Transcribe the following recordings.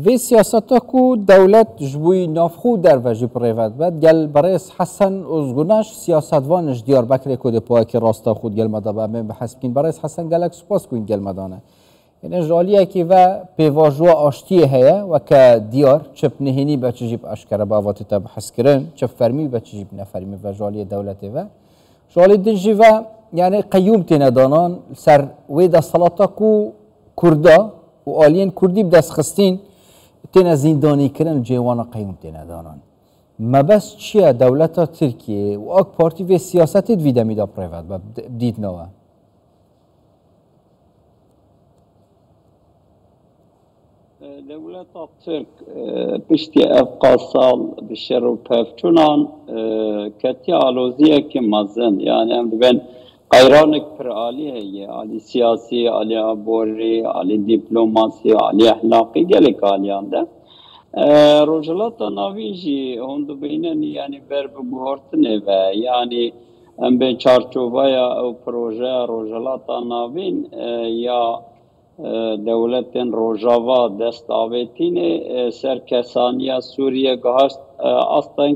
وی سیاستا کو دولت جبوی نافخو در وجه پریوت بد گل برایس حسن ازگونش سیاستوانش دیاربکر کد پاک راستا خود گل مدابه من بحسب کن برایس حسن گلک سپاس کن گل مدانه یعنی جالیه که و پیواجوا آشتیه هیا و که دیار چپ نهینی به چجیب اشکره با وقت تا بحث کردن چپ فرمی به چجیب نفرمی و جالیه دولته و جالی دنجی و یعنی قیوم تینه دانان سر وید صلاتا کو کردا و آلین کردی بدست خستین تینه زندانی کردن جوان قیوم تینه دانان ما بس چیه دولت ترکیه و آک پارتی و سیاست ویده میدا پریوت بدید نوه دولت ترک پشتی افقا سال بشر و پفچونان کتی آلوزیه که مزن یعنی هم دوین قیرانک پر عالی هیه عالی سیاسی، عالی عبوری، عالی دیپلوماسی، عالی اخلاقی گلک عالیان ده روجلات ناوی جی هندو بینن یعنی بر بگوهرتنه و یعنی هم به چارچوبه او پروژه روجلات ناوین یا دولت روجاوا دست آویتین سرکسانی سوریه گهست اصلا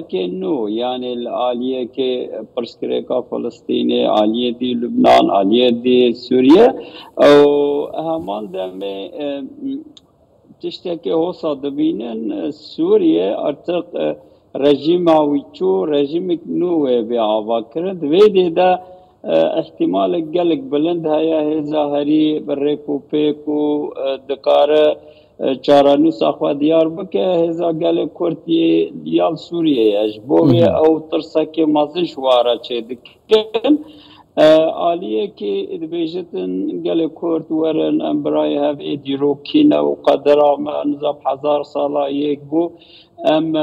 که نو یعنی عالیه که پرسکریکا فلسطین عالیه دی لبنان عالیه دی سوریه او همان دمه تشتی که حوصا دبینن سوریه ارتق رژیم آویچو رژیم نوه بی آوا کرد ویده ده احتمال گلک بلند هیا هزاهری برکو پیکو دکاره چارانو ساخوا دیار بکه هزا گلک کرتی دیال سوریه اش بوی او ترسا که مازن شوارا چه دکن آلیه که ادبیجتن گلک کرد ورن امبرای هفه دیروکین و قدر نظام 1000 ساله یک بو ام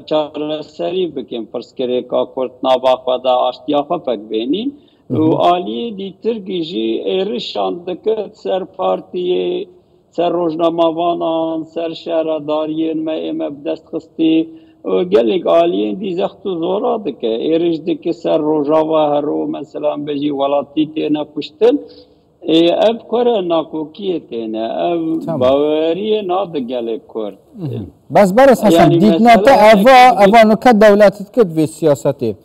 چار سری بکن پرسکره که کرد ناباق دا آشتیافه پک بینین و آلیه دیتر گیجی ایرشان دکت سر پارتیه سر روزنامه‌وانان سر شهرداریان ما بدست خستی و گلیک آلیه دی زخت و زورا دکه ایرش دکه سر روزاوا هرو مثلا بجی ولاتی تینا پشتن اب کره ناکوکیه تینا اب باوریه ناد گلیک کرد بس برس حسن دیدناتا اوا نکت دولتت کد و سیاسته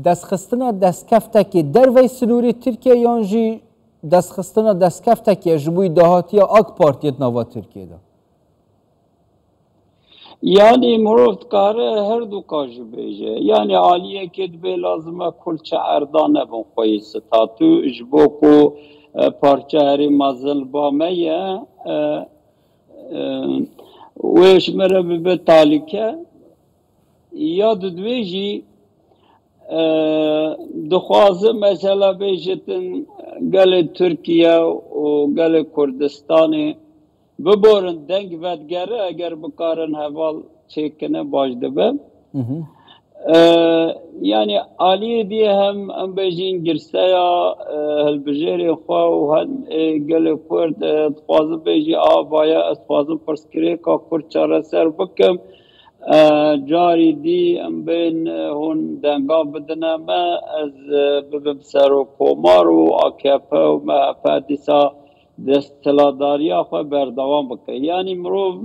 دست خستنا دست کفته که در وی سنوری ترکیه یانجی دست خستنا دست کفته که جبوی دهاتی آک پارتیت نوا ترکیه دا یعنی مروفت کاره هر دو کاجو بیجه یعنی عالیه که دبی لازمه کل چه اردانه بون خوی ستاتو جبو کو پارچه هری مزل با میه ویش مره ببه تالیکه یا دویجی دخوازه مثلا بیشتن گل ترکیه و گل کردستان ببورن دنگ ودگره اگر بکارن حوال چکنه باجده به یعنی عالی دی هم بیشین گرسه یا هلبجری خواه و هم گل کرد دخوازه بیشی آبایا اتخوازه پرسکره که کرد چاره سر بکم جاری دی ام بین هون دنگا بدنه ما از ببسر و کومار و آکپه و محفادیسا دستلاداری آخواه بردوام بکه یعنی مروف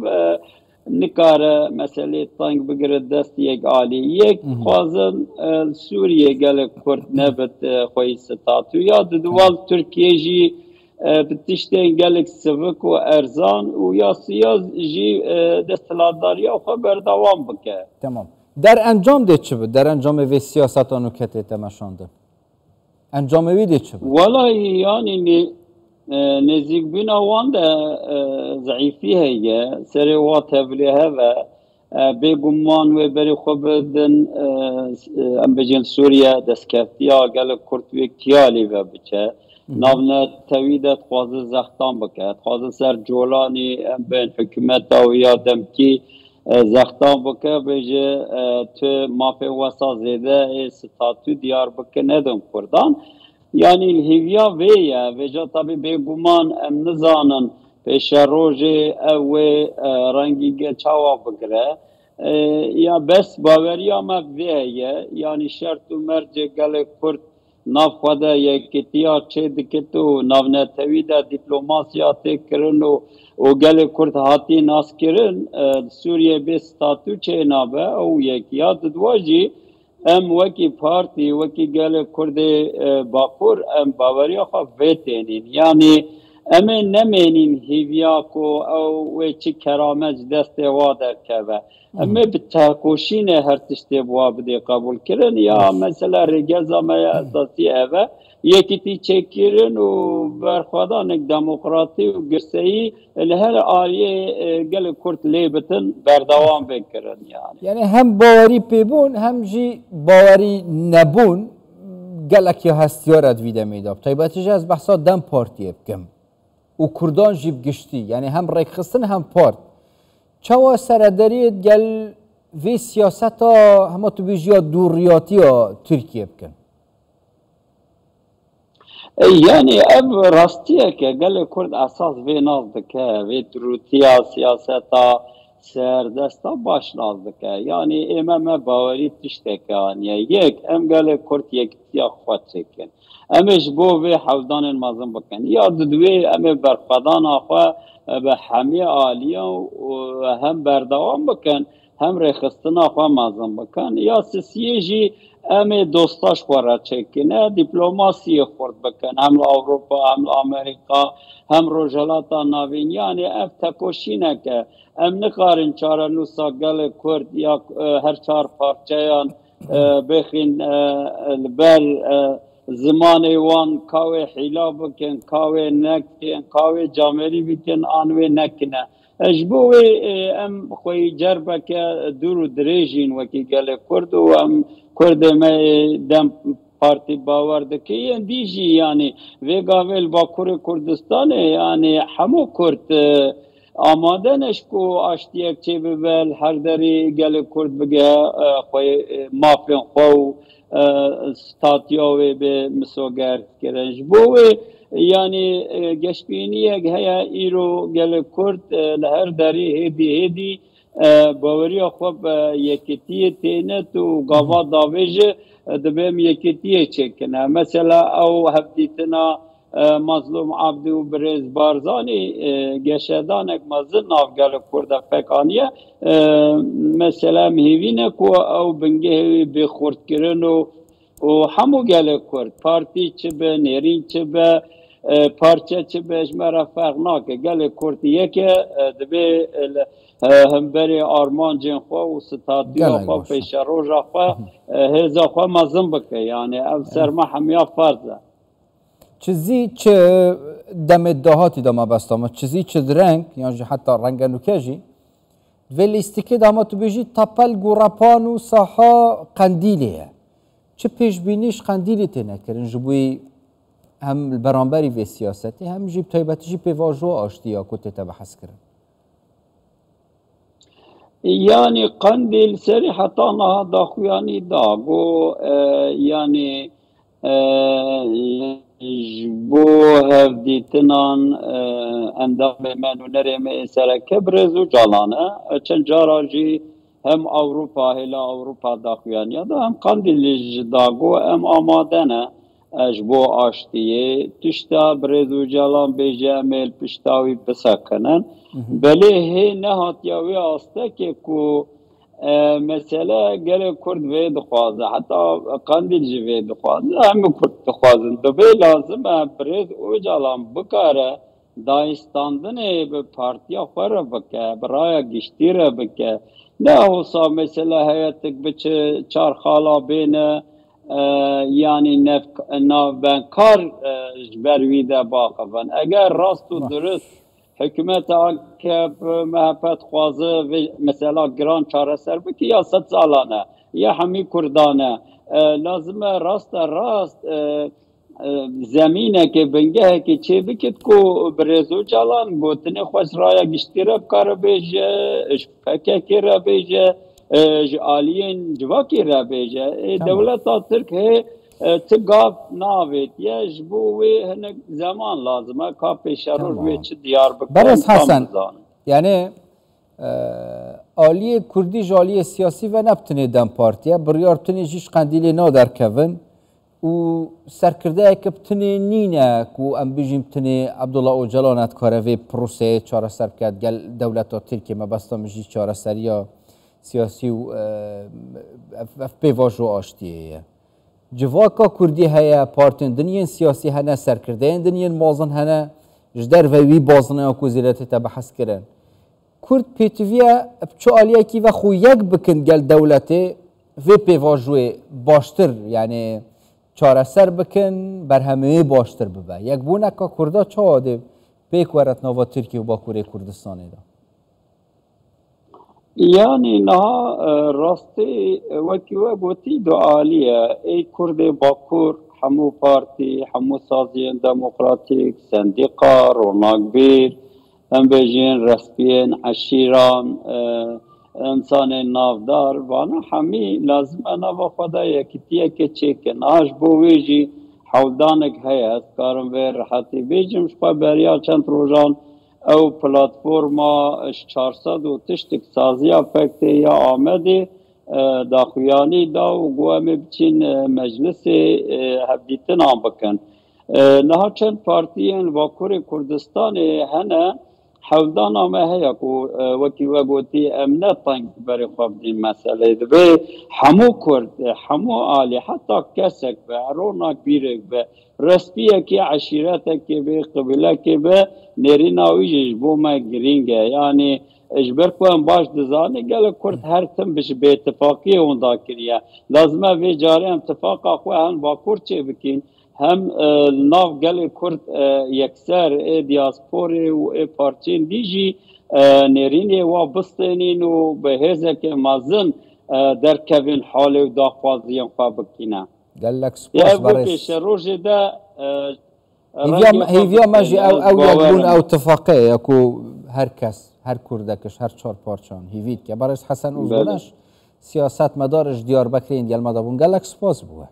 نکاره مسئله تنگ بگرد دست یک عالی یک خوازن سوریه گل کرد نبت خوی ستاتو یا دوال ترکیه جی بتشتین گلک سوک و ارزان و یا سیاز جی دستلاداری آخواه بردوام بکه تمام در انجام ده چه بود؟ در انجام وی سیاستانو کتی تماشانده انجام وی ده چه بود؟ والا یعنی نزیک بین آوان ده ضعیفی هیه سری وات هفلیه و بگمان و بری خوب بدن ام بجن سوریه دستکفتی ها گلک کرتوی کیالی و بچه نابنه تویدت خوازه زختان بکرد خوازه سر جولانی بین حکومت و یادم کی زختان بکرد بجه تو مافی وسا زیده ستاتو دیار بکر ندم کردان یعنی الهیویا ویه ویجا طبی بگومان ام نزانن پیش روژ او رنگی چاوا بکره یا بس باوری ما ویه یعنی شرط و مرج گل کرد ناف خدا یکیتیا چه دکتو ناو نتویدا دیپلوماسیا تکرن و و گل کرد هاتی ناس کرن سوریه به ستاتو چه نابه او یکیات دواجی ام وکی پارتی وکی گل کرد باکور ام باوری خواه ویتینین یعنی اما نمینین هیویاکو او چی کرامج دست وادر که اما به تاکوشین هر تشتی بوا بده قبول کرن یا مثلا رگزا ما اساسی اوه یکی تی چکیرن و برخوادانک دموکراتی و گرسهی لهر آریه گل کرد لیبتن بردوام بکرن یعنی هم باوری پیبون هم جی باوری نبون گلک یا هستیارت ویده میداب طیبتیج از بحثا دم پارتیه بکم و کردان جیب گشتی یعنی هم ریک خستن هم پارت چوا سرداریت گل وی سیاست ها همه تو بیجی ها دوریاتی ها ترکیه بکن یعنی اب راستیه که گل کرد اساس وی ناز دکه وی تروتیا سیاست ها سردستا باش ناز دکه یعنی امام باوری تشته که یک ام گل کرد یک تیا خود چکن امش بو وی حوزان مازم بکن یا دوی ام برخدان آخوا به همه آلیه و هم بردوام بکن هم رخصتنا آخوا مازم بکن یا سیسیه جی ام دوستاش خورا چکنه دیپلوماسی خورد بکن هم اروپا هم امریکا هم روجلاتا ناوین یعنی اف تکوشینه که ام نکارن چاره نوسا گل کرد یا هر چار پارچهان بخین بر زمان وان کاوه حیلا بکن کاوه نکن کاوه جامری بکن آنوه نکنه اجبوه ام خوی جربه که دور و دریجین وکی گل کرد و ام کرد ما دم پارتی باورده که این دیجی یعنی ویگاویل با کردستانه یعنی همو کرد آماده نشکو آشتیک چه ببل هر داری گل کرد بگه خوی مافین خو ستاتیاوی به مسوگر کرنج بوی یعنی گشتینی یک هیا ایرو گل کرد لهر داری هدی باوری خوب یکیتی تینت و گاوا داویج دبیم یکیتی چکنه مثلا او هفتیتنا مظلوم عبدی و برز بارزانی گشدانک مزد ناف گل کرد فکانیه مثلا مهیوینه که او بنگه بخورد کرن و همو گل کرد پارتی چه به نرین چه به پارچه چه به اجمره فرق ناکه گل کرد یکه دبی هم بری آرمان جن خواه و ستاتیا خواه پیش روژا خواه هزا خواه مزم بکه یعنی او سرما همیا فرزه چیزی چه دم دهاتی دام بستم چیزی چه درنگ یعنی حتی رنگ نوکجی ولی استیکه دام تو بیجی تپل گورپان و ساحا قندیلیه چه پیش بینیش قندیلی تنه کردن جبوی هم برانبری و سیاستی هم جیب تایبتی جیب واجو آشتی یا کتی تبحث کردن یعنی قندیل سری حتی نه داخویانی داغو یعنی بو هفدیتنان اندام منو نرم سرکه برزو جالانه چند جاراجی هم اروپا هلا اروپا داخویانی دا هم قندیل داغو هم آماده نه اجبو آشتیه تشتا برزو جالان بیجه امیل پشتاوی بسکنن بله هی نهاتیاوی آسته که کو مثلا گل کرد وی دخوازه حتی قندیل جی وی دخوازه همه کرد دخوازن دوی لازمه برز او جالان بکاره دایستاندنه به پارتیا خوره بکه برای گشتی را بکه نه حسا مثلا حیاتک بچه چار خالا بینه یعنی نوبنکار برویده باقفن اگر راست و درست حکومت که محبت خوازه مثلا گران چاره سر بکی یا 100 سالانه یا همی کردانه لازمه راست زمینه که بنگه که چه بکید که برزو جالان گوتنی خوش رای گشتی را بکار بیجه اشفکه که را بیجه آلین جواکی را بیجه دولت ترک ہے تگاف ناوید یا جبوی هنگ زمان لازمه که پیش روی چه دیار بکن برس حسن یعنی آلی کردی جالی سیاسی و نبتنی دم پارتیا بریار تنی جیش قندیلی نادر کون و سەرکردایەکە بتنێ نینە و ئەم بژیم بتنێ عەبدوڵڵا ئۆجەڵانات کارەvê پرۆسەیە چارەسەر بکات گەل دەولەتا تورکیە مەبەستە مژی چارەسەریە سیاسی و ئەف پێواژۆ ئاشتیەیە جڤاکا کوردی هەیە پارتên diniyên siyasî hene serkirdeyên diniyên mezin hene ji derve wî bazineya ku zêretê te behs kirin Kurd pêtiviye çi aliyekî ve xwe yek bikin gel dewletê vê pêvajoyê baştir yani çareser bikin berhemiyê baştir bibe yekbûneka Kurda çawa dê pêk weret nava Tirkiye û Bakurê Kurdistanê de Yani naha rastî wekî we gotî du aliye ey Kurdê Bakur hemû partî hemû saziyên demokratîk sendîqa ronakbîr em bêjin restiyên eşîran insanên navdar vana hemî lazim e nava xwe de yekîtiyekê çêkin aha ji bo wê jî hewldanek heye ez karim vê rehetî bêjim ji xwe beriya çend rojan ew platforma ji 400 û tiştek saziya fektê ya Amedê daxuyanî da û got em ê biçîn meclisê hevdîtinan bikin niha çend partiyên li Bakurê Kurdistanê hene hewldana me heye ku wekî we gotî em ne teng berê xwe bidîn meseleyê divê hemû Kurd hemû alî heta kesek be ronakbîrek be restiyekî eşîretekê be qibîlekê be nêrîna wî jî ji bo me girîng e yanî ji ber ku em baş dizanî gelek Kurd her tim ji bêtifaqiyê wenda kiriye lazim e vê carê em tifaqa xwe hem Bakur çê bikîn hem nav gelê Kurd yekser ê diasporê û ê parçên dî jî nêrînê wa bistênîn û bi hêzekê mezin derkevin halê û daxwaziyên xwe bikîne gelek spas pêşe rojê de hêviya me jî ew yekbûn ew tifaqeyê ku her kes her Kurdekiş her çar parçan hîvît ke Barês Hesen Ûzguneş siyasetmedar ji Diyarbekirê yên gelme de bûn gelek spas bûye